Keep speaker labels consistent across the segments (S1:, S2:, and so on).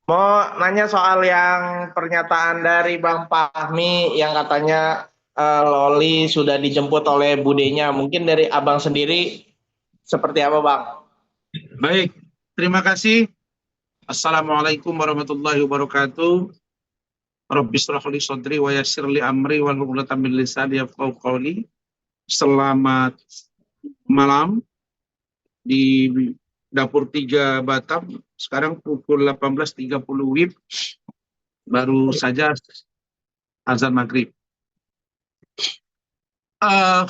S1: Mau nanya soal yang pernyataan dari Bang Fahmi yang katanya Loli sudah dijemput oleh budenya. Mungkin dari Abang sendiri seperti apa, Bang?
S2: Baik, terima kasih. Assalamualaikum warahmatullahi wabarakatuh. Rabbi shrah li sadri wa yassir li amri wahlul 'uqdatam min lisani yafqahu qawli. Selamat malam di Dapur 3 Batam. Sekarang pukul 18.30 WIB, baru saja azan maghrib. Eh,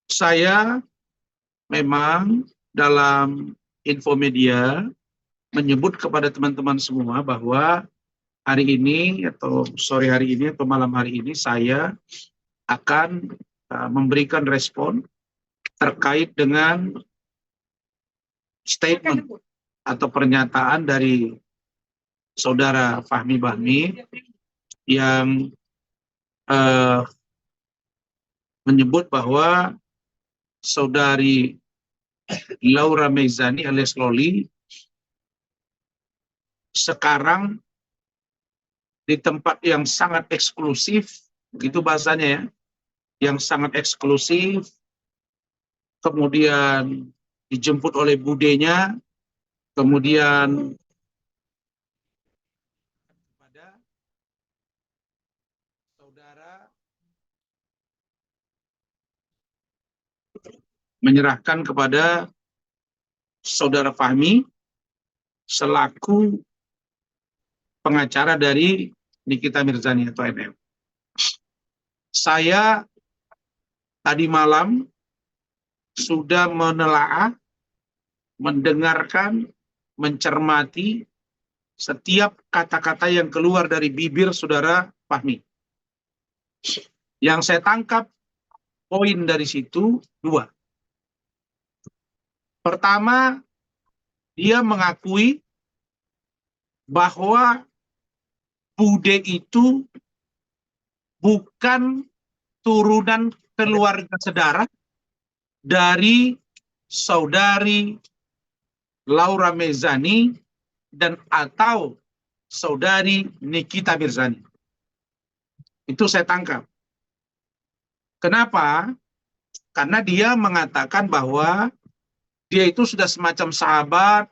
S2: saya memang dalam info media menyebut kepada teman-teman semua bahwa hari ini atau sore hari ini atau malam hari ini saya akan memberikan respon terkait dengan statement atau pernyataan dari saudara Fahmi Bahmi yang menyebut bahwa saudari Laura Mezani alias Loli sekarang di tempat yang sangat eksklusif, begitu bahasanya ya, yang sangat eksklusif, kemudian dijemput oleh budenya, kemudian kepada saudara menyerahkan kepada saudara Fahmi selaku pengacara dari Nikita Mirzani atau MM. Saya tadi malam sudah menelaah, mendengarkan, mencermati setiap kata-kata yang keluar dari bibir saudara Fahmi. Yang saya tangkap poin dari situ dua. Pertama, dia mengakui bahwa Bude itu bukan turunan keluarga sedarah dari saudari Laura Mezani dan atau saudari Nikita Mirzani. Itu saya tangkap. Kenapa? Karena dia mengatakan bahwa dia itu sudah semacam sahabat,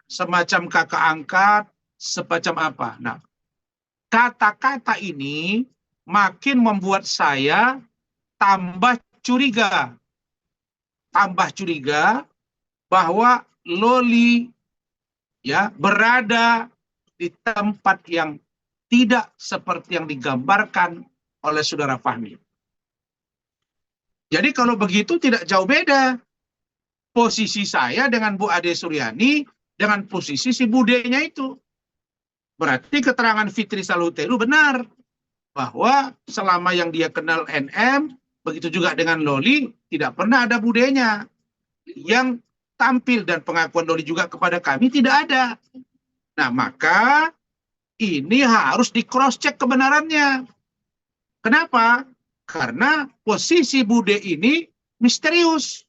S2: semacam kakak angkat, semacam apa. Nah, kata-kata ini makin membuat saya tambah curiga. Tambah curiga bahwa Loli ya berada di tempat yang tidak seperti yang digambarkan oleh saudara Fahmi. Jadi kalau begitu tidak jauh beda posisi saya dengan Bu Ade Suryani dengan posisi si budenya itu. Berarti keterangan Fitri Saluteru benar bahwa selama yang dia kenal NM, begitu juga dengan Loli, tidak pernah ada budenya yang tampil, dan pengakuan Loli juga kepada kami tidak ada. Nah, maka ini harus di cross check kebenarannya. Kenapa? Karena posisi Bude ini misterius.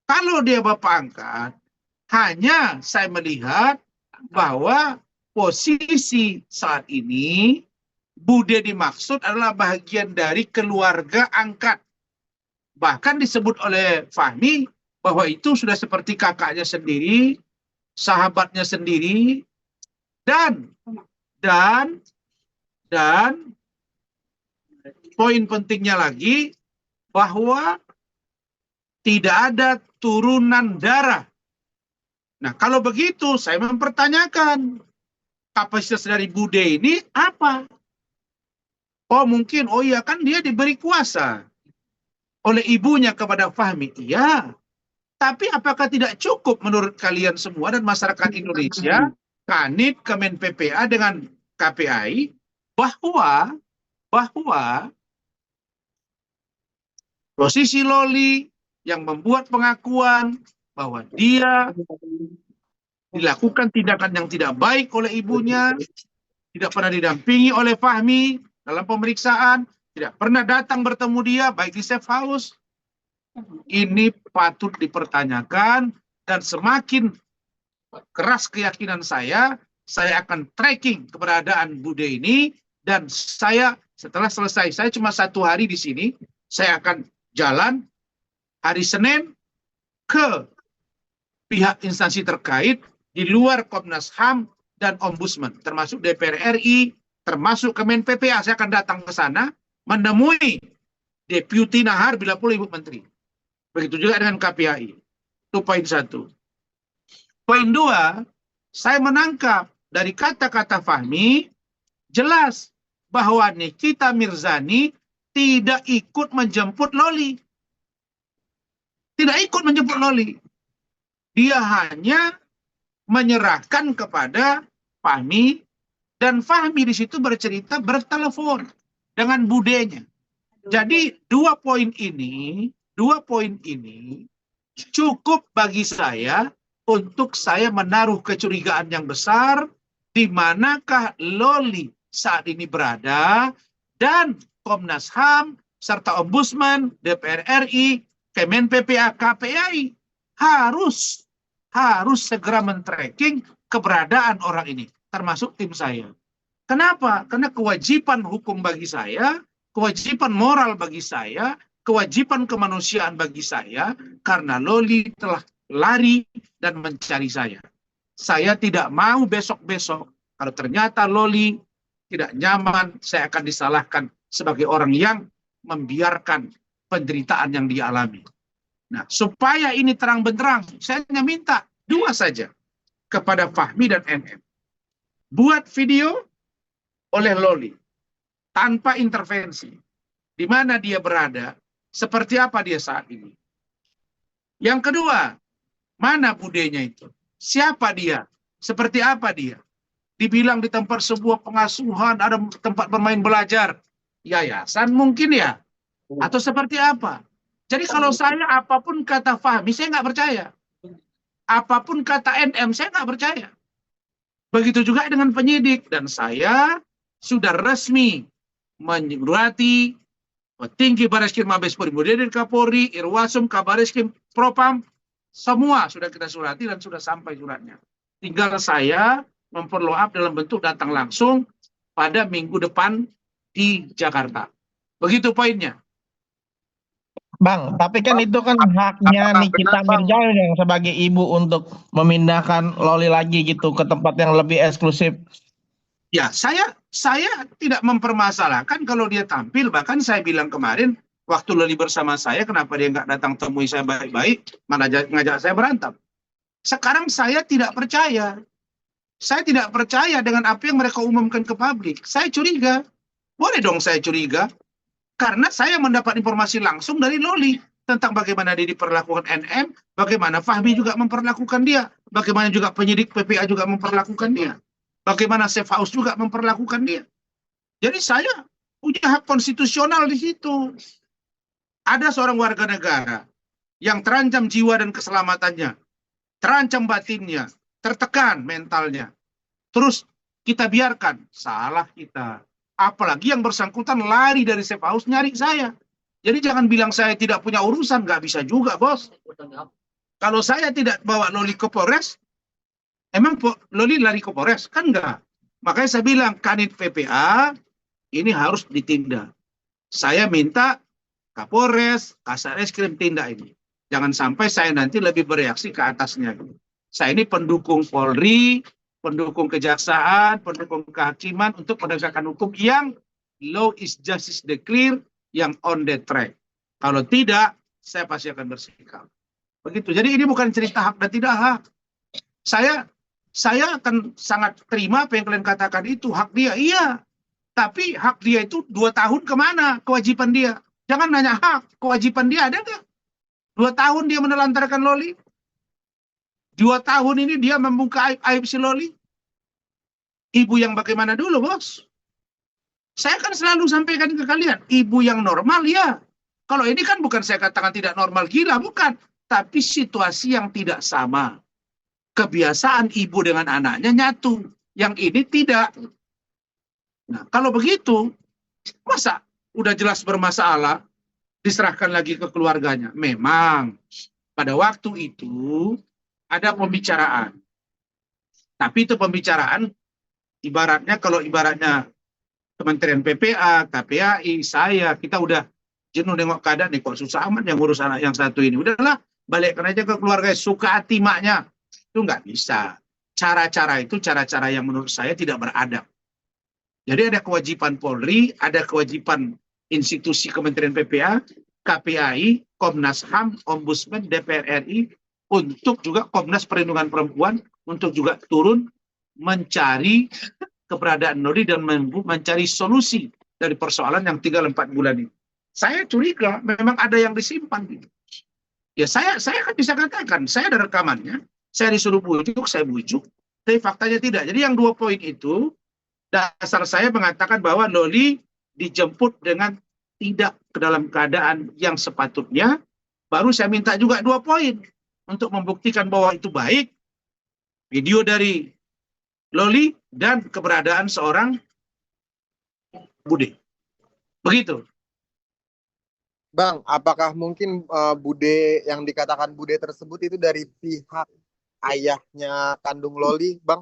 S2: Kalau dia Bapak angkat, hanya saya melihat bahwa posisi saat ini Bude dimaksud adalah bagian dari keluarga angkat. Bahkan disebut oleh Fahmi bahwa itu sudah seperti kakaknya sendiri, sahabatnya sendiri, dan poin pentingnya lagi bahwa tidak ada turunan darah. Nah, kalau begitu saya mempertanyakan kapasitas dari Bude ini apa? Oh mungkin, oh iya kan dia diberi kuasa oleh ibunya kepada Fahmi. Iya, tapi apakah tidak cukup menurut kalian semua dan masyarakat Indonesia, Kanit, Kemen PPA dengan KPI, bahwa posisi Loli yang membuat pengakuan bahwa dia dilakukan tindakan yang tidak baik oleh ibunya, tidak pernah didampingi oleh Fahmi dalam pemeriksaan, tidak pernah datang bertemu dia, baik di safe house. Ini patut dipertanyakan, dan semakin keras keyakinan saya, saya akan tracking keberadaan Bude ini, dan saya setelah selesai, saya cuma 1 hari di sini, saya akan jalan hari Senin ke pihak instansi terkait di luar Komnas HAM dan Ombudsman, termasuk DPR RI, termasuk Kemen PPA. Saya akan datang ke sana menemui Deputi Nahar bila perlu Ibu Menteri. Begitu juga dengan KPAI. Itu poin 1. Poin 2, saya menangkap dari kata-kata Fahmi, jelas bahwa Nikita Mirzani tidak ikut menjemput Loli. Tidak ikut menjemput Loli. Dia hanya menyerahkan kepada Fahmi, dan Fahmi di situ bercerita bertelepon dengan budenya. Jadi 2 poin ini cukup bagi saya untuk saya menaruh kecurigaan yang besar di manakah Loli saat ini berada, dan Komnas HAM serta Ombudsman, DPR RI, Kemen PPA, KPAI harus segera men-tracking keberadaan orang ini, termasuk tim saya. Kenapa? Karena kewajiban hukum bagi saya, kewajiban moral bagi saya, kewajiban kemanusiaan bagi saya, karena Loli telah lari dan mencari saya. Saya tidak mau besok-besok, kalau ternyata Loli tidak nyaman, saya akan disalahkan sebagai orang yang membiarkan penderitaan yang dia alami. Nah, supaya ini terang benderang, saya hanya minta 2 saja kepada Fahmi dan MM. Buat video oleh Loli tanpa intervensi, di mana dia berada, seperti apa dia saat ini. Yang kedua, mana budenya itu? Siapa dia? Seperti apa dia? Dibilang di tempat sebuah pengasuhan, ada tempat bermain belajar, yayasan mungkin ya, atau seperti apa? Jadi kalau saya, apapun kata Fahmi, saya nggak percaya. Apapun kata NM, saya nggak percaya. Begitu juga dengan penyidik. Dan saya sudah resmi menyurati petinggi Bareskrim Mabes Polri, Brigadir Kapolri, Irwasum, Kabareskrim, Propam, semua sudah kita surati dan sudah sampai suratnya. Tinggal saya memfollow up dalam bentuk datang langsung pada minggu depan di Jakarta. Begitu poinnya.
S1: Bang, tapi kan itu kan haknya Nikita Mirzani yang sebagai ibu untuk memindahkan Loli lagi gitu ke tempat yang lebih eksklusif.
S2: Ya, saya tidak mempermasalahkan kalau dia tampil. Bahkan saya bilang kemarin, waktu Loli bersama saya, kenapa dia nggak datang temui saya baik-baik, malah ngajak saya berantem. Sekarang saya tidak percaya. Saya tidak percaya dengan apa yang mereka umumkan ke publik. Saya curiga. Boleh dong saya curiga. Karena saya mendapat informasi langsung dari Loli tentang bagaimana dia diperlakukan NM, bagaimana Fahmi juga memperlakukan dia, bagaimana juga penyidik PPA juga memperlakukan dia, bagaimana Safe House juga memperlakukan dia. Jadi saya punya hak konstitusional di situ. Ada seorang warga negara yang terancam jiwa dan keselamatannya, terancam batinnya, tertekan mentalnya. Terus kita biarkan, salah kita. Apalagi yang bersangkutan lari dari Safe House nyari saya. Jadi jangan bilang saya tidak punya urusan, nggak bisa juga, bos. Kalau saya tidak bawa Loli ke Polres, emang Loli lari ke Polres? Kan enggak. Makanya saya bilang, Kanit PPA ini harus ditindak. Saya minta Kapolres, Kasareskrim tindak ini. Jangan sampai saya nanti lebih bereaksi ke atasnya. Saya ini pendukung Polri, pendukung kejaksaan, pendukung kehakiman untuk menegakkan hukum yang law is justice declare, yang on the track. Kalau tidak, saya pasti akan bersikap. Begitu. Jadi ini bukan cerita hak dan tidak hak. Saya akan sangat terima apa yang kalian katakan itu hak dia. Iya. Tapi hak dia itu 2 tahun kemana kewajiban dia? Jangan nanya hak, kewajiban dia ada nggak? 2 tahun dia menelantarkan Loli. 2 tahun ini dia membuka aib si Loli. Ibu yang bagaimana dulu, bos? Saya kan selalu sampaikan ke kalian, ibu yang normal ya. Kalau ini kan bukan saya katakan tidak normal, gila, bukan. Tapi situasi yang tidak sama. Kebiasaan ibu dengan anaknya nyatu. Yang ini tidak. Nah, kalau begitu, masa udah jelas bermasalah, diserahkan lagi ke keluarganya? Memang, pada waktu itu, ada pembicaraan. Tapi itu pembicaraan Ibaratnya kalau ibaratnya Kementerian PPA, KPAI, saya, kita udah jenuh nengok keadaan nih, kok susah amat yang ngurus anak yang satu ini. Udahlah, balikkan aja ke keluarga, suka hati maknya. Itu nggak bisa. Cara-cara itu cara-cara yang menurut saya tidak beradab. Jadi ada kewajiban Polri, ada kewajiban institusi Kementerian PPA, KPAI, Komnas HAM, Ombudsman, DPR RI, untuk juga Komnas Perlindungan Perempuan, untuk juga turun mencari keberadaan Nuri dan mencari solusi dari persoalan yang tinggal 4 bulan ini. Saya curiga memang ada yang disimpan gitu. Ya saya kan bisa katakan, saya ada rekamannya, saya disuruh bujuk, saya bujuk, tapi faktanya tidak. Jadi yang 2 poin itu, dasar saya mengatakan bahwa Loli dijemput dengan tidak ke dalam keadaan yang sepatutnya, baru saya minta juga 2 poin untuk membuktikan bahwa itu baik, video dari Loli dan keberadaan seorang Bude. Begitu.
S3: Bang, apakah mungkin Bude yang dikatakan Bude tersebut itu dari pihak ayahnya kandung Loli, Bang?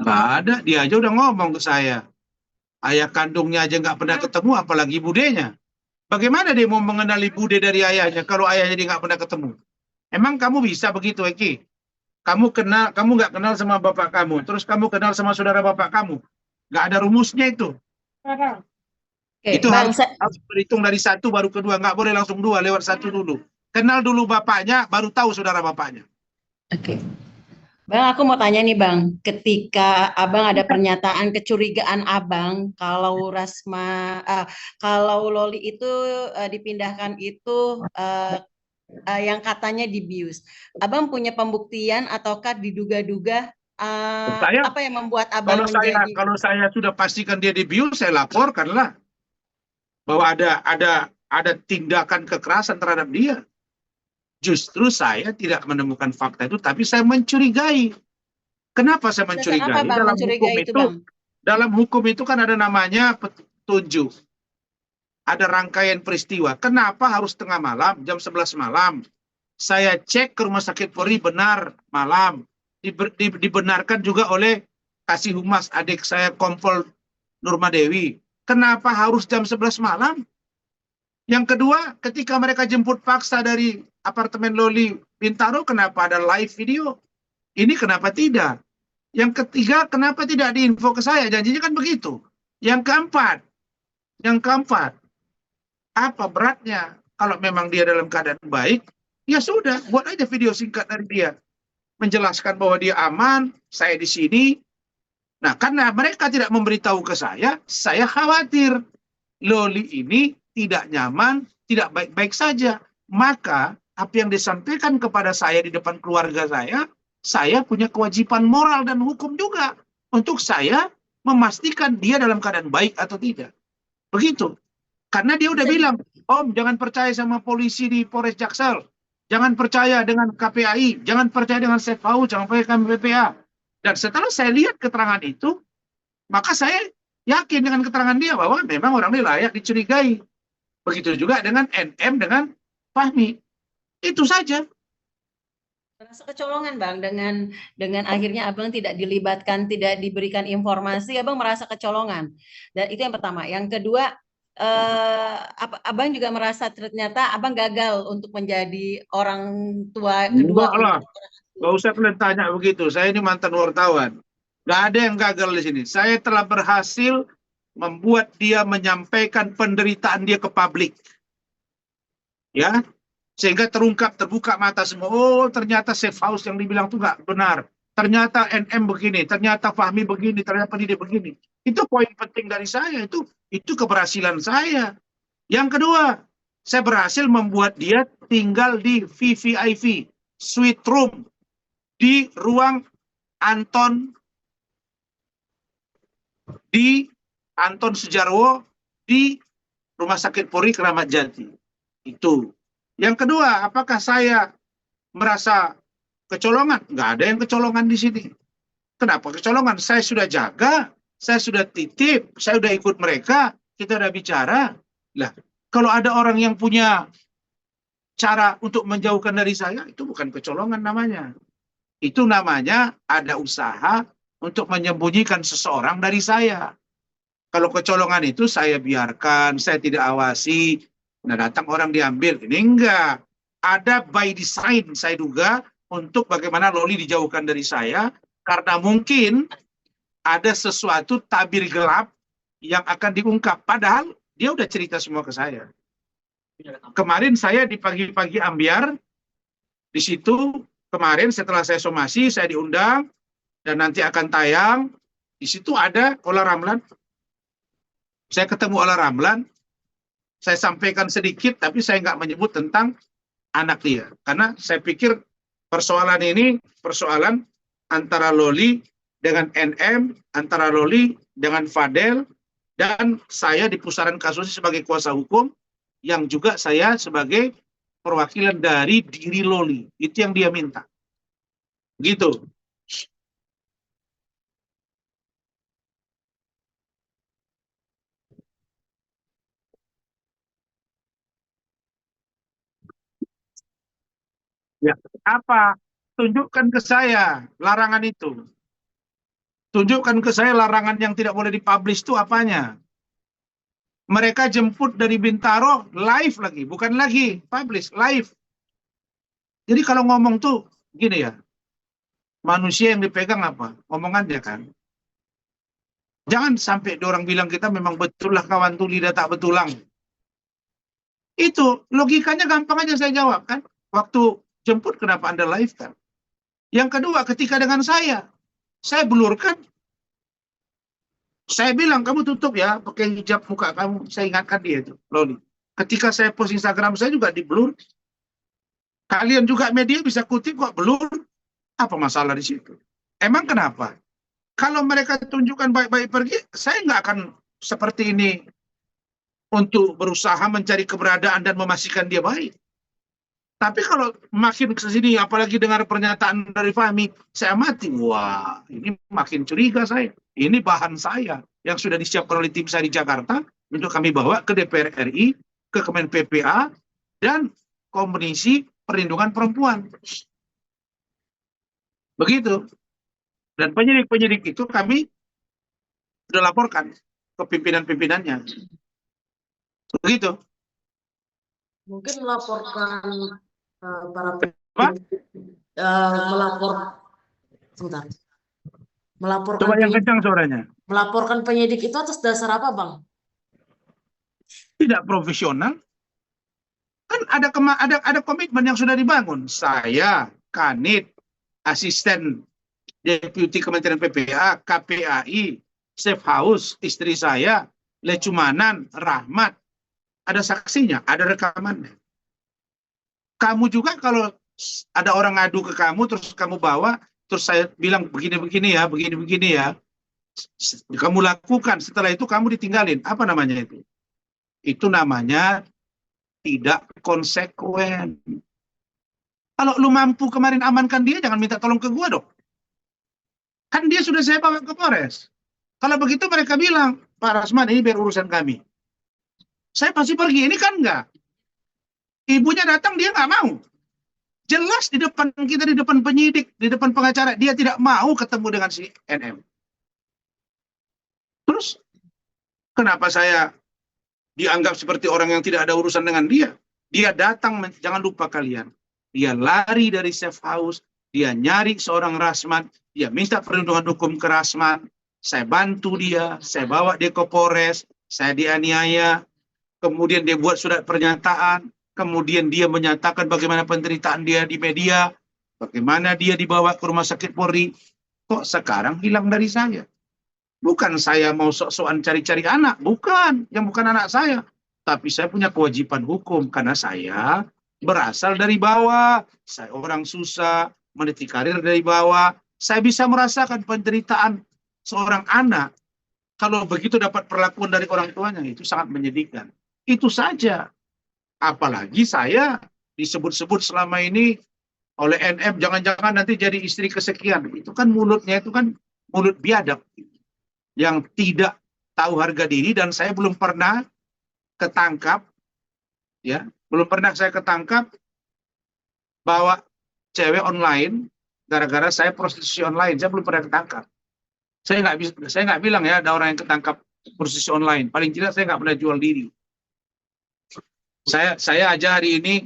S2: Nggak ada, dia aja udah ngomong ke saya. Ayah kandungnya aja nggak pernah ketemu, apalagi budenya. Bagaimana dia mau mengenali Bude dari ayahnya kalau ayahnya dia nggak pernah ketemu? Emang kamu bisa begitu, Eki? Kamu nggak kenal sama bapak kamu, terus kamu kenal sama saudara bapak kamu. Nggak ada rumusnya itu.
S4: Oke,
S2: Itu
S4: Bang,
S2: harus berhitung dari 1 baru kedua, nggak boleh langsung 2, lewat 1 dulu. Kenal dulu bapaknya, baru tahu saudara bapaknya.
S4: oke. Bang, aku mau tanya nih Bang, ketika Abang ada pernyataan kecurigaan Abang kalau Loli itu dipindahkan itu yang katanya dibius. Abang punya pembuktian ataukah diduga-duga
S2: Saya,
S4: apa yang membuat Abang menjadi
S2: kalau saya sudah pastikan dia dibius, saya laporkanlah bahwa ada tindakan kekerasan terhadap dia. Justru saya tidak menemukan fakta itu, tapi saya mencurigai. Kenapa saya mencurigai?
S4: apa Bang mencurigai itu Bang?
S2: Dalam hukum itu kan ada namanya petunjuk. Ada rangkaian peristiwa. Kenapa harus tengah malam, jam 11 malam? Saya cek ke rumah sakit Polri, benar malam. Dibenarkan juga oleh Kasih Humas adik saya Kompol Nurmadewi. Kenapa harus jam 11 malam? Yang kedua, ketika mereka jemput paksa dari apartemen Loli Bintaro, kenapa ada live video? Ini kenapa tidak? Yang ketiga, kenapa tidak diinfo ke saya? Janjinya kan begitu. Yang keempat, apa beratnya? Kalau memang dia dalam keadaan baik, ya sudah, buat aja video singkat dari dia. Menjelaskan bahwa dia aman, saya di sini. Nah, karena mereka tidak memberitahu ke saya khawatir Loli ini tidak nyaman, tidak baik-baik saja. Maka, apa yang disampaikan kepada saya di depan keluarga saya punya kewajiban moral dan hukum juga untuk saya memastikan dia dalam keadaan baik atau tidak. Begitu. Karena dia udah bilang, Om, jangan percaya sama polisi di Polres Jaksel. Jangan percaya dengan KPAI. Jangan percaya dengan Sefau. Jangan percaya dengan PPA. Dan setelah saya lihat keterangan itu, maka saya yakin dengan keterangan dia bahwa memang orang ini layak dicurigai. Begitu juga dengan NM, dengan Fahmi. Itu saja.
S4: Merasa kecolongan Bang dengan akhirnya Abang tidak dilibatkan, tidak diberikan informasi, Abang merasa kecolongan. Dan itu yang pertama. Yang kedua, Abang juga merasa ternyata Abang gagal untuk menjadi orang tua kedua.
S2: Enggak lah. Gak usah kalian tanya begitu. Saya ini mantan wartawan. Gak ada yang gagal di sini. Saya telah berhasil membuat dia menyampaikan penderitaan dia ke publik. Ya, sehingga terbuka mata semua. Oh, ternyata safe house yang dibilang itu nggak benar. Ternyata NM begini, ternyata Fahmi begini, ternyata dia begini. Itu poin penting dari saya. Itu keberhasilan saya. Yang kedua, saya berhasil membuat dia tinggal di VVIP, suite room, di ruang Anton Sujarwo di Rumah Sakit Polri Kramat Jati. Itu. Yang kedua, apakah saya merasa kecolongan? Nggak ada yang kecolongan di sini. Kenapa kecolongan? Saya sudah jaga, saya sudah titip, saya sudah ikut mereka, kita sudah bicara. Lah, kalau ada orang yang punya cara untuk menjauhkan dari saya, itu bukan kecolongan namanya. Itu namanya ada usaha untuk menyembunyikan seseorang dari saya. Kalau kecolongan itu saya biarkan, saya tidak awasi. Nah, datang orang diambil. Ini enggak. Ada by design saya duga untuk bagaimana Loli dijauhkan dari saya. Karena mungkin ada sesuatu tabir gelap yang akan diungkap. Padahal dia udah cerita semua ke saya. Kemarin saya di pagi-pagi ambiar, di situ kemarin setelah saya somasi, saya diundang, dan nanti akan tayang. Di situ ada Ola Ramlan. Saya ketemu Ola Ramlan, saya sampaikan sedikit, tapi saya nggak menyebut tentang anak dia. Karena saya pikir persoalan ini persoalan antara Loli dengan NM, antara Loli dengan Fadel, dan saya di pusaran kasus sebagai kuasa hukum, yang juga saya sebagai perwakilan dari diri Loli. Itu yang dia minta. Gitu. Ya, apa? Tunjukkan ke saya larangan itu. Tunjukkan ke saya larangan yang tidak boleh dipublish itu apanya. Mereka jemput dari Bintaro live lagi, bukan lagi publish, live. Jadi kalau ngomong tuh gini ya, manusia yang dipegang apa? Omongannya kan. Jangan sampai orang bilang kita memang betul lah kawan tuh lidah tak betulang. Itu logikanya gampang aja saya jawab kan. Waktu jemput kenapa Anda live kan? Yang kedua ketika dengan saya blurkan. Saya bilang kamu tutup ya pakai hijab muka kamu. Saya ingatkan dia itu, Loli. Ketika saya post Instagram saya juga di blur. Kalian juga media bisa kutip kok blur. Apa masalah di situ? Emang kenapa? Kalau mereka tunjukkan baik-baik pergi, saya nggak akan seperti ini untuk berusaha mencari keberadaan dan memastikan dia baik. Tapi kalau makin ke sini, apalagi dengar pernyataan dari Fahmi, saya mati. Wah, ini makin curiga saya. Ini bahan saya yang sudah disiapkan oleh tim saya di Jakarta untuk kami bawa ke DPR RI, ke Kemen PPA, dan Komisi Perlindungan Perempuan. Begitu. Dan penyidik-penyidik itu kami sudah laporkan ke pimpinan-pimpinannya. Begitu.
S5: Mungkin melaporkan para
S2: Apa?
S5: sebentar. Melaporkan
S2: Coba yang kencang suaranya.
S5: melaporkan penyidik itu atas dasar apa, Bang?
S2: Tidak profesional. Kan ada komitmen yang sudah dibangun. Saya, Kanit, asisten Deputi Kementerian PPA, KPAI, Safe House, istri saya, Lecumanan, Rahmat. Ada saksinya, ada rekamannya. Kamu juga kalau ada orang ngadu ke kamu, terus kamu bawa, terus saya bilang begini-begini ya, begini-begini ya. Kamu lakukan, setelah itu kamu ditinggalin. Apa namanya itu? Itu namanya tidak konsekuen. Kalau lu mampu kemarin amankan dia, jangan minta tolong ke gua dong. Kan dia sudah saya bawa ke Polres. Kalau begitu mereka bilang, Pak Rasman ini biar urusan kami. Saya pasti pergi, ini kan enggak. Ibunya datang, dia nggak mau. Jelas di depan kita, di depan penyidik, di depan pengacara, dia tidak mau ketemu dengan si NM. Terus, kenapa saya dianggap seperti orang yang tidak ada urusan dengan dia? Dia datang, jangan lupa kalian. Dia lari dari safe house, dia nyari seorang Rasman, dia minta perlindungan hukum ke Rasman, saya bantu dia, saya bawa dia ke Polres, saya dianiaya, kemudian dia buat surat pernyataan, kemudian dia menyatakan bagaimana penderitaan dia di media, bagaimana dia dibawa ke rumah sakit Polri, kok sekarang hilang dari saya. Bukan saya mau sok-sokan cari-cari anak, bukan, yang bukan anak saya. Tapi saya punya kewajiban hukum, karena saya berasal dari bawah, saya orang susah, meniti karir dari bawah, saya bisa merasakan penderitaan seorang anak. Kalau begitu dapat perlakuan dari orang tuanya, itu sangat menyedihkan. Itu saja. Apalagi saya disebut-sebut selama ini oleh NM, jangan-jangan nanti jadi istri kesekian. Itu kan mulutnya, itu kan mulut biadab. Yang tidak tahu harga diri, dan saya belum pernah ketangkap, ya, belum pernah saya ketangkap bawa cewek online gara-gara saya prostitusi online, saya belum pernah ketangkap. Saya nggak bilang ya ada orang yang ketangkap prostitusi online. Paling tidak saya nggak pernah jual diri. Saya aja hari ini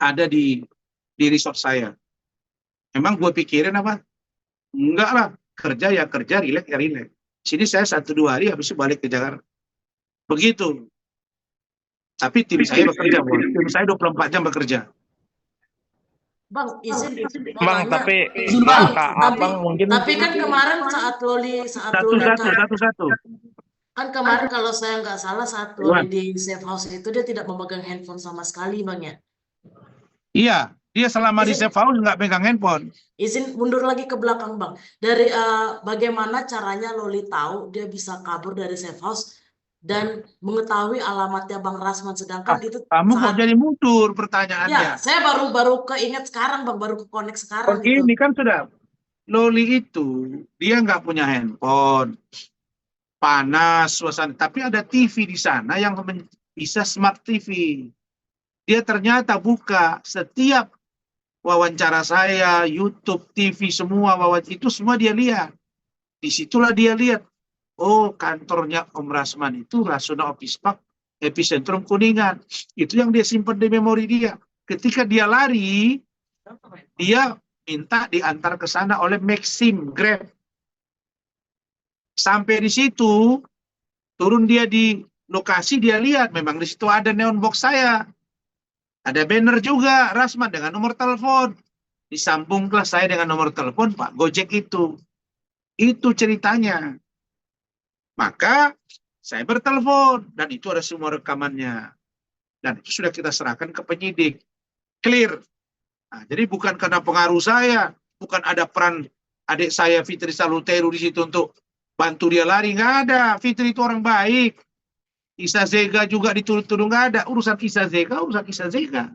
S2: ada di resort saya. Emang gue pikirin apa? Enggak lah, kerja ya kerja, rileks ya rileks. Sini saya 1-2 hari habis itu balik ke Jakarta. Begitu. Tapi tim saya bekerja, Bos. Tim saya 24 jam bekerja.
S5: Bang, izin mau
S1: Bang,
S5: tanya.
S1: tapi
S5: Bang,
S1: Kak
S5: tapi,
S1: Abang mungkin
S5: tapi kan kemarin saat Loli
S2: Satu-satu.
S5: kan kemarin kalau saya nggak salah saat Loli di safe house itu dia tidak memegang handphone sama sekali, Bang ya.
S2: Iya, dia selama di safe house nggak pegang handphone.
S5: Izin mundur lagi ke belakang, Bang. Dari bagaimana caranya Loli tahu dia bisa kabur dari safe house dan mengetahui alamatnya Bang Rasman, sedangkan itu
S2: Kamu kok
S5: saat
S2: jadi mundur pertanyaannya?
S5: ya, saya baru keinget sekarang, Bang, baru ke connect sekarang gitu.
S2: Begini kan sudah. Loli itu dia nggak punya handphone, panas suasana, tapi ada TV di sana yang bisa smart TV. Dia ternyata buka setiap wawancara saya, YouTube, TV, semua wawancara itu semua dia lihat. Disitulah dia lihat, oh kantornya Om Rasman itu Rasuna Office Park, Epicentrum Kuningan. Itu yang dia simpan di memori dia. Ketika dia lari, dia minta diantar ke sana oleh Maxim Grab. Sampai di situ, turun dia di lokasi, dia lihat memang di situ ada neon box saya. Ada banner juga Rasman dengan nomor telepon. Disambunglah saya dengan nomor telepon Pak Gojek itu. Itu ceritanya. Maka saya bertelepon dan itu ada semua rekamannya. Dan itu sudah kita serahkan ke penyidik. Clear. Nah, jadi bukan karena pengaruh saya, bukan ada peran adik saya Fitri Saluteru di situ untuk bantu dia lari, nggak ada. Fitri itu orang baik. Isa Zega juga dituduh nggak ada. Urusan Isa Zega, urusan Isa Zega.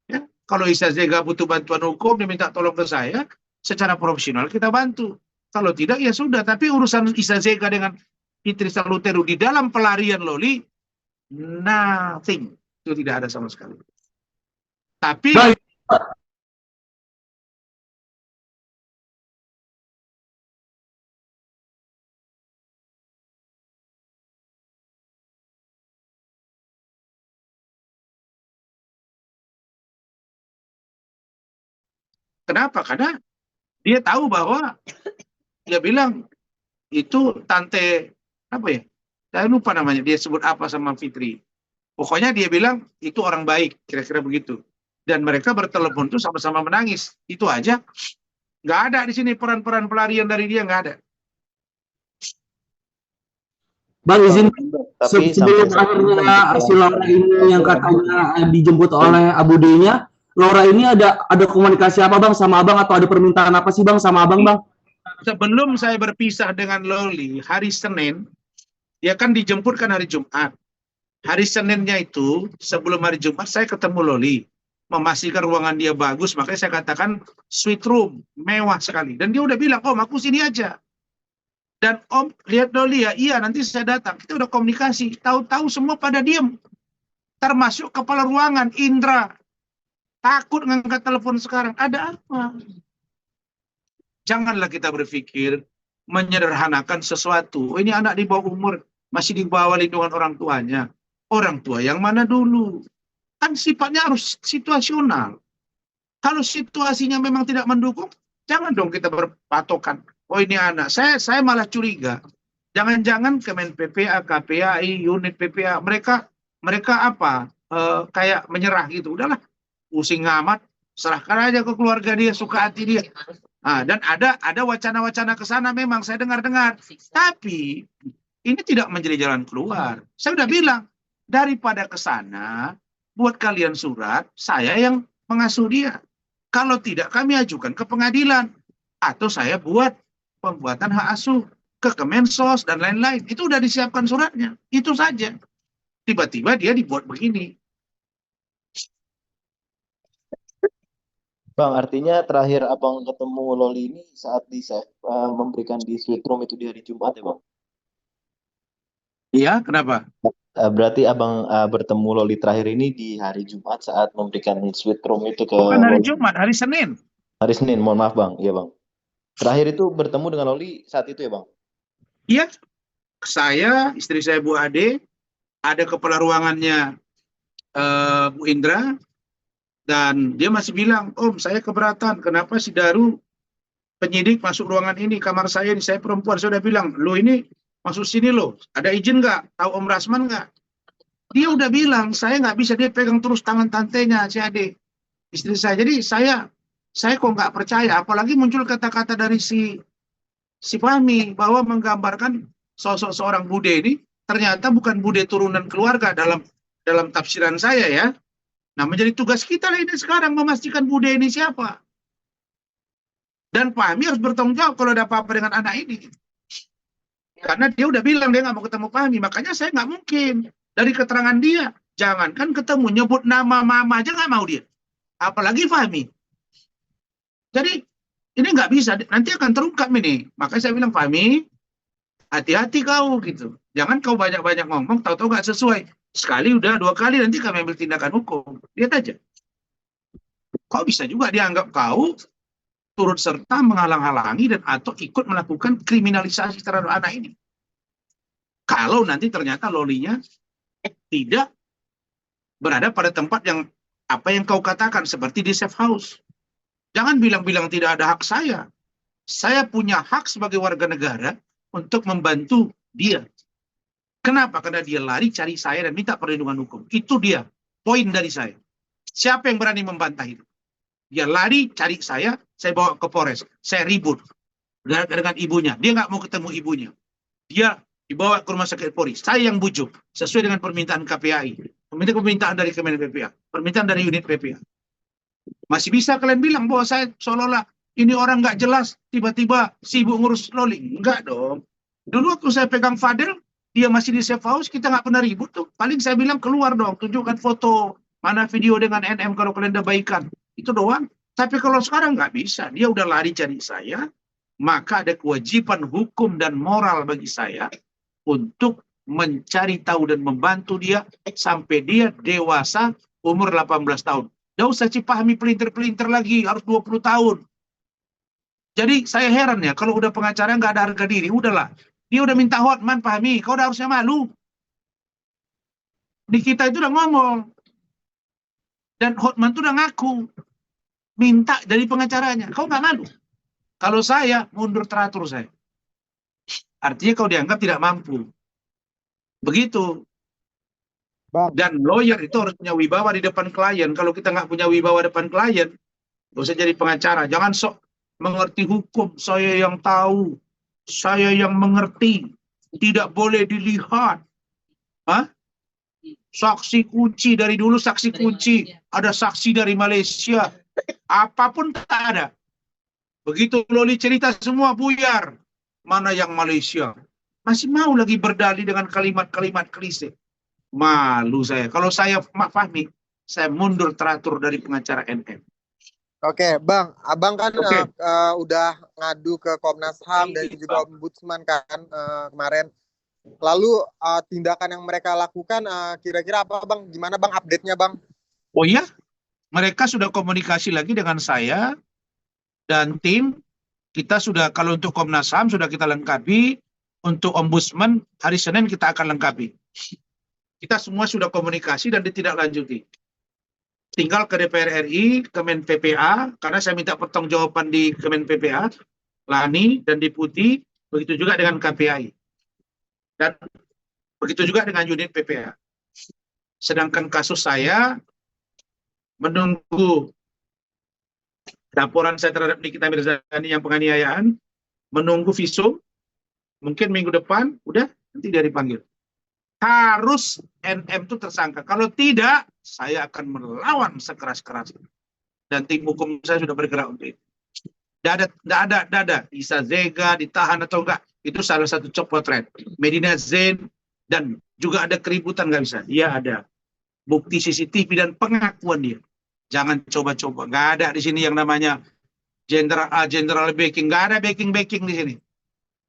S2: Ya, kalau Isa Zega butuh bantuan hukum, dia minta tolong ke saya, secara profesional kita bantu. Kalau tidak, ya sudah. Tapi urusan Isa Zega dengan Fitri Saluteru di dalam pelarian Loli, nothing. Itu tidak ada sama sekali. Tapi kenapa? Karena dia tahu bahwa dia bilang itu tante apa ya? Saya lupa namanya. Dia sebut apa sama Fitri. Pokoknya dia bilang itu orang baik, kira-kira begitu. Dan mereka bertelepon tuh sama-sama menangis. Itu aja. Nggak ada di sini peran-peran pelarian dari dia, nggak ada.
S6: Bang, izin
S1: Tapi
S6: sebelum akhirnya si Laura ini yang katanya dijemput oleh Abu D-nya, Laura ini ada komunikasi apa Bang sama Abang, atau ada permintaan apa sih Bang sama Abang, Bang?
S2: Sebelum saya berpisah dengan Loli hari Senin, dia kan dijemput kan hari Jumat. Hari Seninnya itu sebelum hari Jumat saya ketemu Loli, memastikan ruangan dia bagus, makanya saya katakan suite room mewah sekali. Dan dia udah bilang, Om aku sini aja. Dan Om lihat Loli ya, iya nanti saya datang. Kita udah komunikasi, tahu-tahu semua pada diem. Termasuk kepala ruangan Indra. Takut ngangkat telepon sekarang. Ada apa? Janganlah kita berpikir menyederhanakan sesuatu. Oh, ini anak di bawah umur, masih di bawah lindungan orang tuanya. Orang tua yang mana dulu? Kan sifatnya harus situasional. Kalau situasinya memang tidak mendukung, jangan dong kita berpatokan. Oh ini anak. Saya malah curiga. Jangan-jangan Kemen PPA, KPAI, unit PPA, mereka apa? Kayak menyerah gitu. Udahlah, pusing amat. Serahkan aja ke keluarga dia, suka hati dia. Nah, dan ada wacana-wacana ke sana memang saya dengar-dengar. Tapi ini tidak menjadi jalan keluar. Saya udah bilang, daripada ke sana, buat kalian surat, saya yang mengasuh dia. Kalau tidak, kami ajukan ke pengadilan. Atau saya buat pembuatan hak asuh ke Kemensos dan lain-lain. Itu udah disiapkan suratnya. Itu saja. Tiba-tiba dia dibuat begini.
S7: Bang, artinya terakhir Abang ketemu Loli ini saat memberikan di suite room itu di hari Jumat ya Bang?
S2: Iya, kenapa?
S7: Berarti Abang bertemu Loli terakhir ini di hari Jumat saat memberikan suite room itu ke
S2: Bukan hari
S7: Loli.
S2: Jumat, hari Senin.
S7: Hari Senin, mohon maaf Bang. Iya Bang. Terakhir itu bertemu dengan Loli saat itu ya Bang?
S2: Iya, saya, istri saya Bu Ade, ada kepala ruangannya Bu Indra, dan dia masih bilang, Om saya keberatan, kenapa si Daru penyidik masuk ruangan ini, kamar saya ini, saya perempuan. Saya udah bilang, lo ini masuk sini lo, ada izin nggak? Tahu Om Rasman nggak? Dia udah bilang, saya nggak bisa, dia pegang terus tangan tantenya si Ade, istri saya. Jadi saya kok nggak percaya, apalagi muncul kata-kata dari si Fahmi bahwa menggambarkan sosok seorang Bude ini ternyata bukan Bude turunan keluarga dalam tafsiran saya ya. Nah, menjadi tugas kita lah ini sekarang memastikan Bude ini siapa. Dan Fahmi harus bertanggung jawab kalau ada apa-apa dengan anak ini. Karena dia udah bilang dia nggak mau ketemu Fahmi, makanya saya nggak mungkin dari keterangan dia. Jangankan ketemu, nyebut nama mama aja nggak mau dia. Apalagi Fahmi. Jadi ini nggak bisa, nanti akan terungkap ini. Makanya saya bilang, Fahmi, hati-hati kau gitu. Jangan kau banyak-banyak ngomong, tahu-tahu nggak sesuai. Sekali udah, 2 kali nanti kami ambil tindakan hukum. Lihat aja. Kau bisa juga dianggap kau turut serta menghalang-halangi dan atau ikut melakukan kriminalisasi terhadap anak ini. Kalau nanti ternyata Lolinya tidak berada pada tempat yang apa yang kau katakan seperti di safe house. Jangan bilang-bilang tidak ada hak saya. Saya punya hak sebagai warga negara untuk membantu dia. Kenapa? Karena dia lari cari saya dan minta perlindungan hukum. Itu dia poin dari saya. Siapa yang berani membantah itu? Dia lari cari saya bawa ke Polres. Saya ribut dengan ibunya. Dia nggak mau ketemu ibunya. Dia dibawa ke rumah sakit Polri. Saya yang bujuk sesuai dengan permintaan KPAI. Permintaan dari Kemen PPA. Permintaan dari unit PPA. Masih bisa kalian bilang bahwa saya seolah-olah ini orang nggak jelas, tiba-tiba sibuk ngurus Loli. Enggak dong. Dulu waktu saya pegang Fadel, dia masih di safe house, kita nggak pernah ribut tuh. Paling saya bilang keluar dong, tunjukkan foto, mana video dengan NM kalau kalian udah baikan. Itu doang. Tapi kalau sekarang nggak bisa, dia udah lari cari saya, maka ada kewajiban hukum dan moral bagi saya untuk mencari tahu dan membantu dia sampai dia dewasa umur 18 tahun. Nggak usah Cipahmi pelintir-pelintir lagi, harus 20 tahun. Jadi saya heran ya, kalau udah pengacara nggak ada harga diri, udahlah. Dia udah minta hotman, Fahmi, kau udah harusnya malu. Di kita itu udah ngomong. Dan hotman itu udah ngaku. Minta dari pengacaranya, kau nggak malu. Kalau saya, mundur teratur saya. Artinya kau dianggap tidak mampu. Begitu.
S3: Bang.
S2: Dan lawyer itu harus punya wibawa di depan klien. Kalau kita nggak punya wibawa depan klien, nggak usah jadi pengacara. Jangan sok mengerti hukum. Saya yang tahu. Saya yang mengerti. Tidak boleh dilihat. Hah? Saksi kunci dari dulu, saksi kunci. Ada saksi dari Malaysia. Apapun tak ada. Begitu Loli cerita semua buyar. Mana yang Malaysia? Masih mau lagi berdalih dengan kalimat-kalimat klise. Malu saya. Kalau saya Fahmi, saya mundur teratur dari pengacara NM.
S3: Oke, Bang. Abang kan udah ngadu ke Komnas HAM dan juga Ombudsman kan kemarin. Lalu tindakan yang mereka lakukan kira-kira apa, Bang? Gimana, Bang, update-nya, Bang?
S2: Oh iya, mereka sudah komunikasi lagi dengan saya dan tim. Kita sudah, kalau untuk Komnas HAM sudah kita lengkapi. Untuk Ombudsman, hari Senin kita akan lengkapi. Kita semua sudah komunikasi dan ditindaklanjuti. Tinggal ke DPR RI, Kemen PPA, karena saya minta pertanggungjawaban di Kemen PPA, Lani dan Deputi, begitu juga dengan KPAI. Dan begitu juga dengan unit PPA. Sedangkan kasus saya menunggu laporan saya terhadap Nikita Mirzani yang penganiayaan, menunggu visum, mungkin minggu depan, udah nanti dia dipanggil. Harus NM itu tersangka. Kalau tidak, saya akan melawan sekeras-keras. Dan tim hukum saya sudah bergerak untuk itu. Tidak ada. Isa Zega ditahan atau enggak. Itu salah satu cop potret. Medina Zain dan juga ada keributan nggak bisa. Dia ada bukti CCTV dan pengakuan dia. Jangan coba-coba. Nggak ada di sini yang namanya general backing. Nggak ada backing di sini.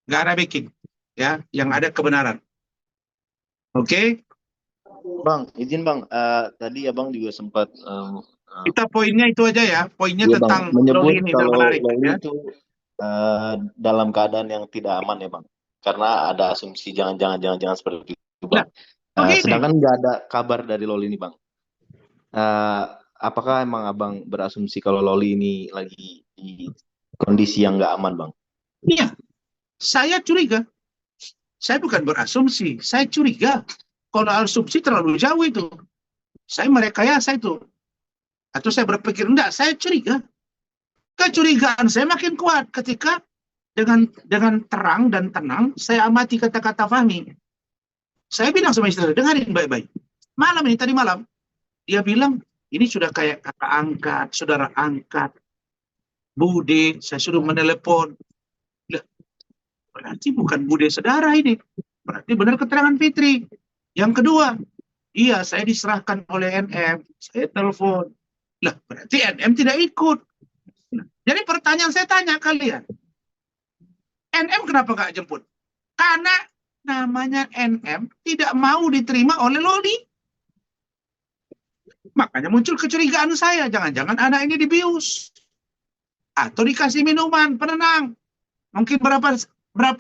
S2: Nggak ada backing. Ya, yang ada kebenaran. Oke,
S7: Bang, izin Bang, tadi Abang juga sempat
S2: kita poinnya itu aja ya, poinnya
S7: iya,
S2: tentang
S7: Bang, menyebut
S2: Loli ini
S7: kalau
S2: menarik
S7: Loli
S2: ya.
S7: itu dalam keadaan yang tidak aman ya Bang. Karena ada asumsi jangan seperti itu
S2: Nah,
S7: Bang.
S2: begini.
S7: Sedangkan nggak ada kabar dari Loli ini Bang. Apakah emang Abang berasumsi kalau Loli ini lagi di kondisi yang nggak aman Bang?
S2: Iya, saya curiga. Saya bukan berasumsi, saya curiga. Kalau asumsi terlalu jauh itu. Saya merekayasa itu. Atau saya berpikir, enggak, saya curiga. Kecurigaan saya makin kuat ketika dengan terang dan tenang saya amati kata-kata Fahmi. Saya bilang sama istri, dengarin baik-baik. Malam ini, tadi malam, dia bilang, ini sudah kayak kakak angkat, saudara angkat. Bude, saya suruh menelepon. Berarti bukan bude saudara ini. Berarti benar keterangan Fitri. Yang kedua, iya saya diserahkan oleh NM. Saya telepon. Lah, berarti NM tidak ikut. Nah, jadi pertanyaan saya tanya kalian. NM kenapa nggak jemput? Karena namanya NM tidak mau diterima oleh Loli. Makanya muncul kecurigaan saya. Jangan-jangan anak ini dibius. Atau dikasih minuman penenang. Mungkin berapa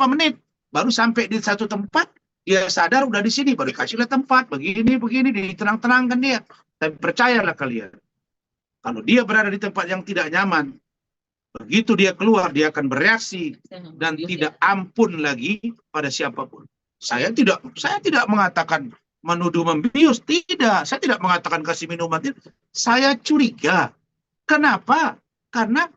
S2: menit baru sampai di satu tempat, dia sadar udah di sini, baru kasih lihat tempat begini ditenang-tenangkan dia. Tapi percayalah kalian, kalau dia berada di tempat yang tidak nyaman, begitu dia keluar dia akan bereaksi dan tidak ampun lagi pada siapapun. Saya tidak mengatakan menuduh membius, tidak. Saya tidak mengatakan kasih minuman, tidak. Saya curiga. Kenapa? Karena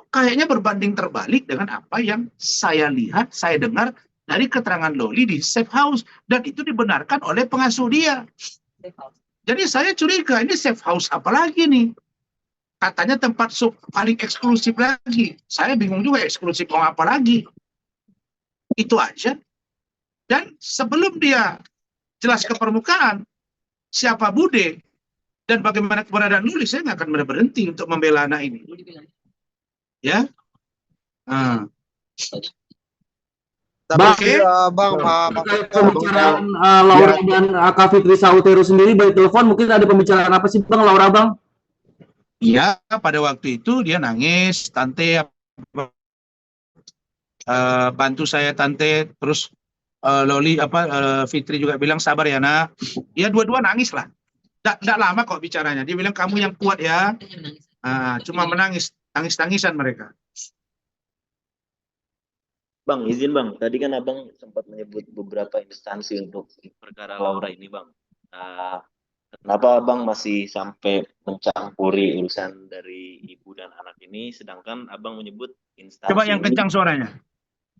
S2: kayaknya berbanding terbalik dengan apa yang saya lihat, saya dengar dari keterangan Loli di safe house. Dan itu dibenarkan oleh pengasuh dia. Jadi saya curiga, ini safe house apa lagi nih? Katanya tempat paling eksklusif lagi. Saya bingung juga eksklusif apa lagi. Itu aja. Dan sebelum dia jelas ke permukaan, siapa Bude, dan bagaimana keberadaan Loli, saya nggak akan berhenti untuk membela anak ini. Ya,
S3: Tapi
S6: Bang, pembicaraan Laura dan Kak Fitri Sautero sendiri by telepon, mungkin ada pembicaraan apa sih Bang, Laura Bang?
S2: Iya, pada waktu itu dia nangis, Tante bantu saya Tante, terus Loli Fitri juga bilang sabar ya nak. Ya dua-dua nangis lah. Nggak lama kok bicaranya. Dia bilang kamu yang kuat ya. Cuma menangis. Tangis-tangisan mereka.
S7: Bang, izin Bang, tadi kan Abang sempat menyebut beberapa instansi untuk perkara Laura ini Bang. Kenapa Abang masih sampai mencampuri urusan dari ibu dan anak ini, sedangkan Abang menyebut instansi.
S2: Coba yang kencang suaranya.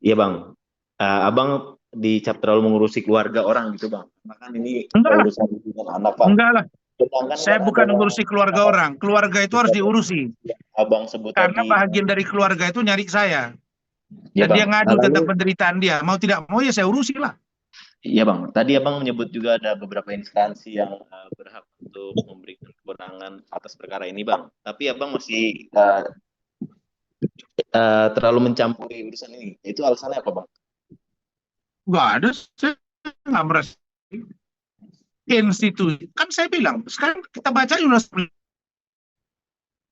S7: Iya Bang, Abang dicap terlalu mengurusi keluarga orang gitu Bang. Karena kan ini urusan ibu dan anak Bang.
S2: Enggak lah. Saya bukan mengurusi keluarga orang. Keluarga itu harus diurusi.
S7: Abang sebut
S2: karena
S7: tadi,
S2: bahagian dari keluarga itu nyari saya.
S7: Ya,
S2: Dan
S7: Bang.
S2: dia ngadu tentang penderitaan dia. Mau tidak mau ya saya urusi lah.
S7: Iya Bang, tadi Abang menyebut juga ada beberapa instansi yang berhak untuk memberikan kewenangan atas perkara ini Bang. Tapi Abang masih terlalu mencampuri urusan ini. Itu alasannya apa Bang?
S2: Nggak ada, saya nggak merasa. Institusi, kan saya bilang, sekarang kita baca Undang-Undang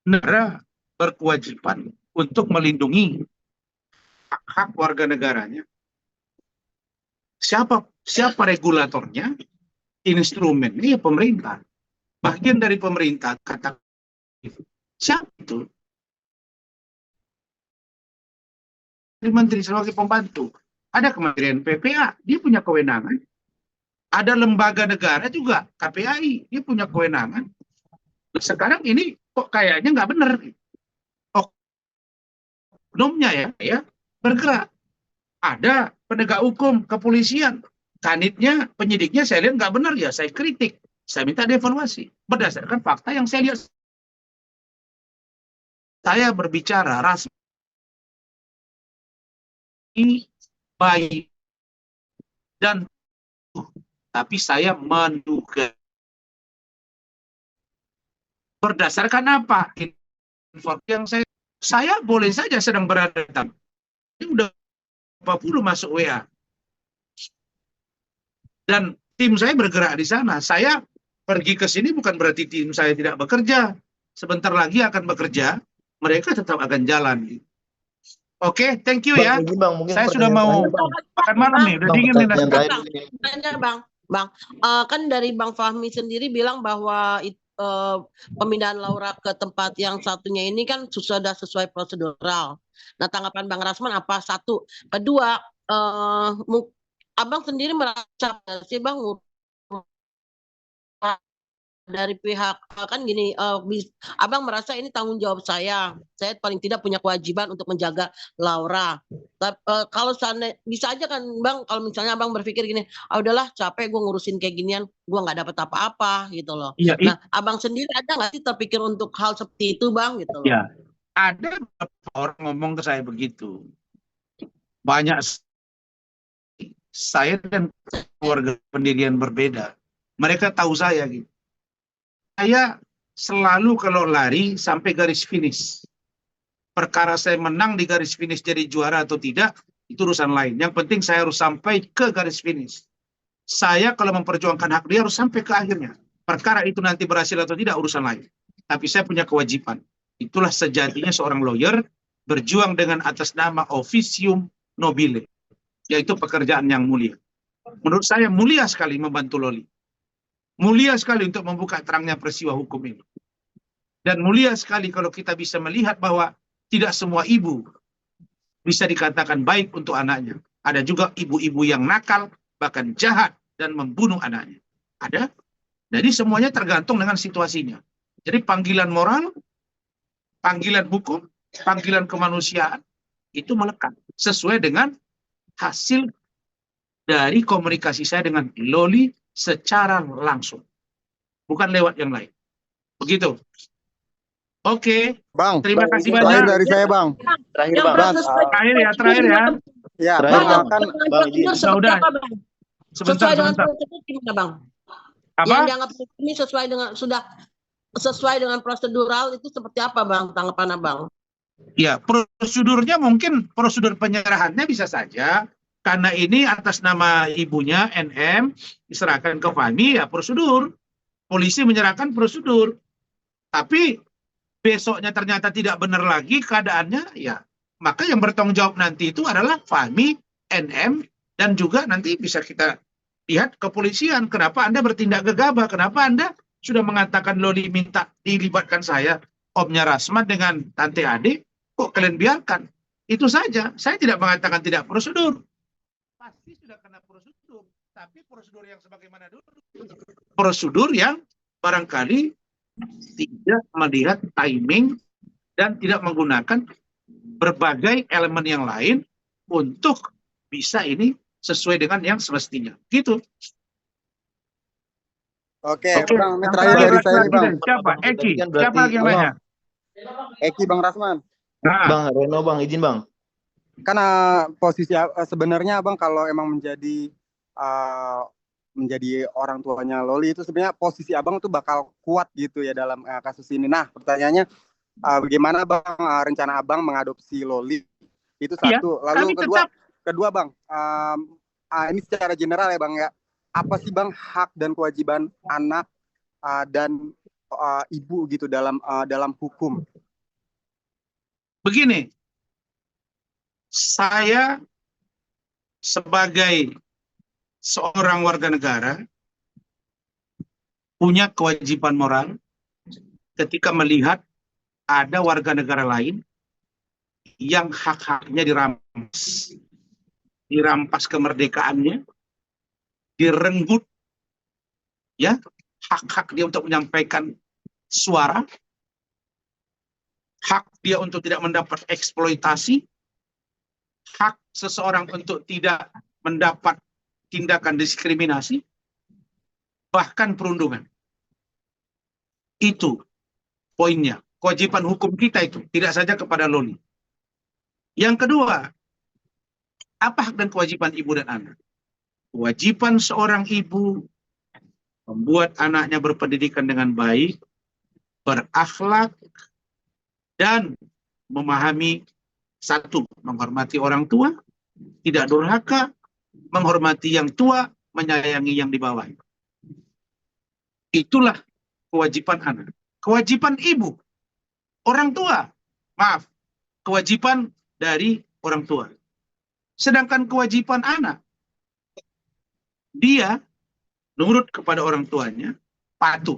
S2: negara berkewajiban untuk melindungi hak warga negaranya. Siapa regulatornya? Instrumennya ya pemerintah. Bagian dari pemerintah kata siapa itu? Menteri sebagai pembantu. Ada Kementerian PPA, dia punya kewenangan. Ada lembaga negara juga, KPAI, dia punya kewenangan. Sekarang ini kok kayaknya nggak benar. Oknumnya ya bergerak. Ada penegak hukum, kepolisian, kanitnya, penyidiknya saya lihat nggak benar ya, saya kritik. Saya minta dievaluasi. Berdasarkan fakta yang saya lihat. Saya berbicara rasmi baik dan tapi saya menduga berdasarkan apa informasi yang saya boleh saja sedang berada ini udah 40 masuk WA dan tim saya bergerak di sana. Saya pergi ke sini bukan berarti tim saya tidak bekerja, sebentar lagi akan bekerja, mereka tetap akan jalan. Oke, thank you
S7: Bang,
S2: ya.
S7: izin bang, mungkin
S2: Saya sudah
S7: pertanyaan
S2: mau
S7: terakhir, Bang.
S2: makan malam nih, udah
S7: Bang,
S2: dingin nih
S7: pertanyaan
S2: nasi.
S7: terakhir
S8: Bang,
S7: mungkin.
S8: tanya Bang, kan dari Bang Fahmi sendiri bilang bahwa pemindahan Laura ke tempat yang satunya ini kan sudah sesuai prosedural. Nah, tanggapan Bang Rasman apa? Satu, kedua, Abang sendiri merasa nggak sih Bang dari pihak kan gini, Abang merasa ini tanggung jawab saya paling tidak punya kewajiban untuk menjaga Laura. Tapi kalau bisa aja kan Bang, kalau misalnya Abang berpikir gini, udahlah capek gue ngurusin kayak ginian, gue nggak dapat apa-apa gitu loh.
S2: Iya,
S8: Nah, Abang sendiri ada nggak sih terpikir untuk hal seperti itu Bang gitu loh?
S2: ya. Ada beberapa orang ngomong ke saya begitu. Banyak saya dan keluarga pendirian berbeda. Mereka tahu saya gitu. Saya selalu kalau lari sampai garis finish. Perkara saya menang di garis finish jadi juara atau tidak, itu urusan lain. Yang penting saya harus sampai ke garis finish. Saya kalau memperjuangkan hak dia harus sampai ke akhirnya. Perkara itu nanti berhasil atau tidak urusan lain. Tapi saya punya kewajiban. Itulah sejatinya seorang lawyer berjuang dengan atas nama officium nobile. Yaitu pekerjaan yang mulia. Menurut saya mulia sekali membantu Loli. Mulia sekali untuk membuka terangnya peristiwa hukum ini. Dan mulia sekali kalau kita bisa melihat bahwa tidak semua ibu bisa dikatakan baik untuk anaknya. Ada juga ibu-ibu yang nakal, bahkan jahat, dan membunuh anaknya. Ada. Jadi semuanya tergantung dengan situasinya. Jadi panggilan moral, panggilan hukum, panggilan kemanusiaan, itu melekat. Sesuai dengan hasil dari komunikasi saya dengan Loli secara langsung, bukan lewat yang lain. Begitu. Oke,
S3: Bang,
S2: terima kasih
S3: terakhir
S2: banyak.
S3: dari saya Bang.
S7: Terakhir
S8: Yang
S7: bang.
S8: proses
S2: Terakhir ya, terakhir ya.
S3: Ya,
S7: Terakhir,
S3: Bang,
S7: Bang.
S3: kan
S7: Bang, izin.
S8: seperti
S2: Udah.
S8: apa Bang?
S2: Sebentar,
S8: Sesuai dengan
S2: sebentar.
S8: prosedur gimana Bang?
S2: Apa?
S8: Yang dianggap ini sudah sesuai dengan prosedural itu seperti apa Bang tanggapan Abang?
S2: Ya, prosedurnya mungkin prosedur penyerahannya bisa saja. Karena ini atas nama ibunya, NM, diserahkan ke Fahmi, ya prosedur. Polisi menyerahkan prosedur. Tapi besoknya ternyata tidak benar lagi keadaannya, ya maka yang bertanggung jawab nanti itu adalah Fahmi, NM, dan juga nanti bisa kita lihat kepolisian. Kenapa Anda bertindak gegabah? Kenapa Anda sudah mengatakan Loli minta dilibatkan saya, Omnya Rasman dengan Tante Ade, kok kalian biarkan? Itu saja. Saya tidak mengatakan tidak prosedur. Pasti sudah kena prosedur. Tapi prosedur yang sebagaimana dulu. Prosedur yang barangkali tidak melihat timing dan tidak menggunakan berbagai elemen yang lain untuk bisa ini sesuai dengan yang semestinya. Gitu.
S3: Oke,
S2: Oke,
S3: Bang, ini
S2: yang
S3: terakhir dari saya nih, Bang.
S2: Siapa? Eki.
S7: Kan berarti-
S2: Siapa lagi yang nanya?
S3: Eki Bang Rasman.
S2: Nah,
S7: Bang Reno, bang izin bang.
S3: Kan posisi sebenarnya Abang kalau emang menjadi orang tuanya Loli itu sebenarnya posisi Abang tuh bakal kuat gitu ya dalam kasus ini. Nah, pertanyaannya bagaimana Bang rencana Abang mengadopsi Loli? Itu satu. Lalu kedua Bang, ini secara general ya Bang ya. Apa sih Bang hak dan kewajiban anak dan ibu gitu dalam hukum?
S2: begini. Saya sebagai seorang warga negara punya kewajiban moral ketika melihat ada warga negara lain yang hak-haknya dirampas kemerdekaannya, direnggut, ya, hak-hak dia untuk menyampaikan suara, hak dia untuk tidak mendapat eksploitasi, hak seseorang untuk tidak mendapat tindakan diskriminasi, bahkan perundungan. Itu poinnya. Kewajiban hukum kita itu, tidak saja kepada Loli. Yang kedua, apa hak dan kewajiban ibu dan anak? Kewajiban seorang ibu membuat anaknya berpendidikan dengan baik, berakhlak, dan memahami satu, menghormati orang tua, tidak durhaka, menghormati yang tua, menyayangi yang di bawah. Itulah kewajiban anak. Kewajiban ibu, orang tua, maaf, kewajiban dari orang tua. Sedangkan kewajiban anak, dia nurut kepada orang tuanya, patuh.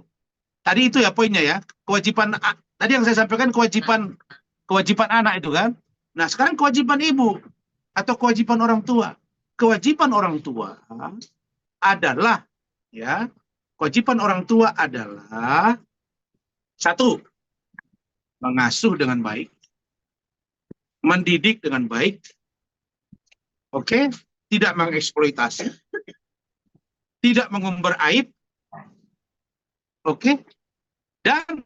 S2: Tadi itu ya poinnya ya, kewajiban tadi yang saya sampaikan kewajiban anak itu kan. Nah, sekarang kewajiban ibu atau kewajiban orang tua. Kewajiban orang tua adalah ya, kewajiban orang tua adalah satu, mengasuh dengan baik, mendidik dengan baik, oke, tidak mengeksploitasi, tidak mengumbar aib, oke, dan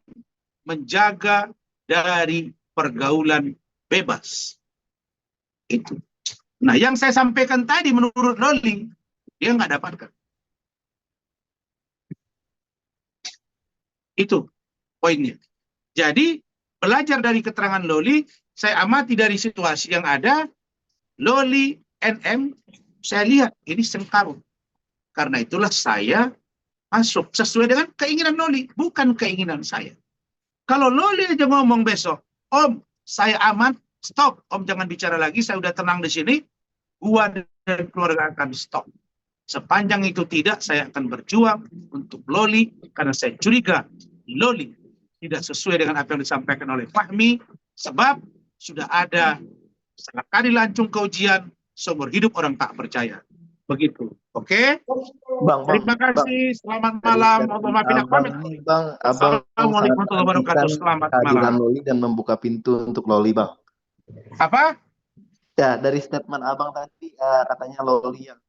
S2: menjaga dari pergaulan bebas. Itu. Nah, yang saya sampaikan tadi menurut Loli, dia nggak dapatkan. Itu poinnya. Jadi, belajar dari keterangan Loli, saya amati dari situasi yang ada, Loli, NM, saya lihat ini sengkarut. Karena itulah saya masuk sesuai dengan keinginan Loli, bukan keinginan saya. Kalau Loli aja ngomong besok, Om, saya aman, stop. Om jangan bicara lagi, saya udah tenang di sini. Gua dan keluarga akan stop. Sepanjang itu tidak, saya akan berjuang untuk Loli, karena saya curiga Loli tidak sesuai dengan apa yang disampaikan oleh Fahmi, sebab sudah ada sekali lancung ke ujian, seumur hidup orang tak percaya. Begitu. Oke?
S7: Bang,
S2: Terima kasih. Selamat malam.
S7: Bang, abang
S2: Assalamualaikum warahmatullahi wabarakatuh. Selamat
S7: kehadiran
S2: malam.
S7: Loli dan membuka pintu untuk Loli, Bang.
S2: Apa?
S7: Ya, dari statement abang tadi katanya Loli yang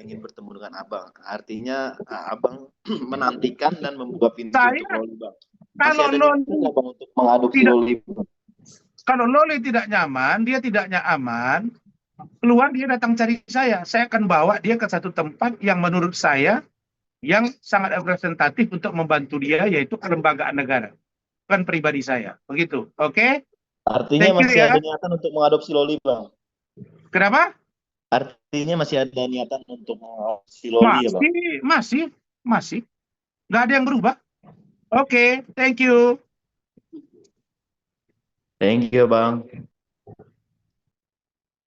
S7: ingin bertemu dengan abang. Artinya abang menantikan dan membuka pintu untuk Loli, Bang.
S2: Kalau
S7: Masih ada
S2: Loli
S7: nggak, Bang, untuk mengadopsi Loli?
S2: Kalau Loli tidak nyaman, dia tidak aman, keluar dia datang cari saya. Saya akan bawa dia ke satu tempat yang menurut saya yang sangat representatif untuk membantu dia, yaitu kelembagaan negara. Bukan pribadi saya. Begitu. Oke?
S7: Artinya masih ada niatan untuk mengadopsi Loli, Bang.
S2: Kenapa?
S7: Artinya masih ada niatan untuk mengadopsi Loli, ya, Bang?
S2: Masih. Nggak ada yang berubah. Oke, thank you.
S7: Thank you, Bang.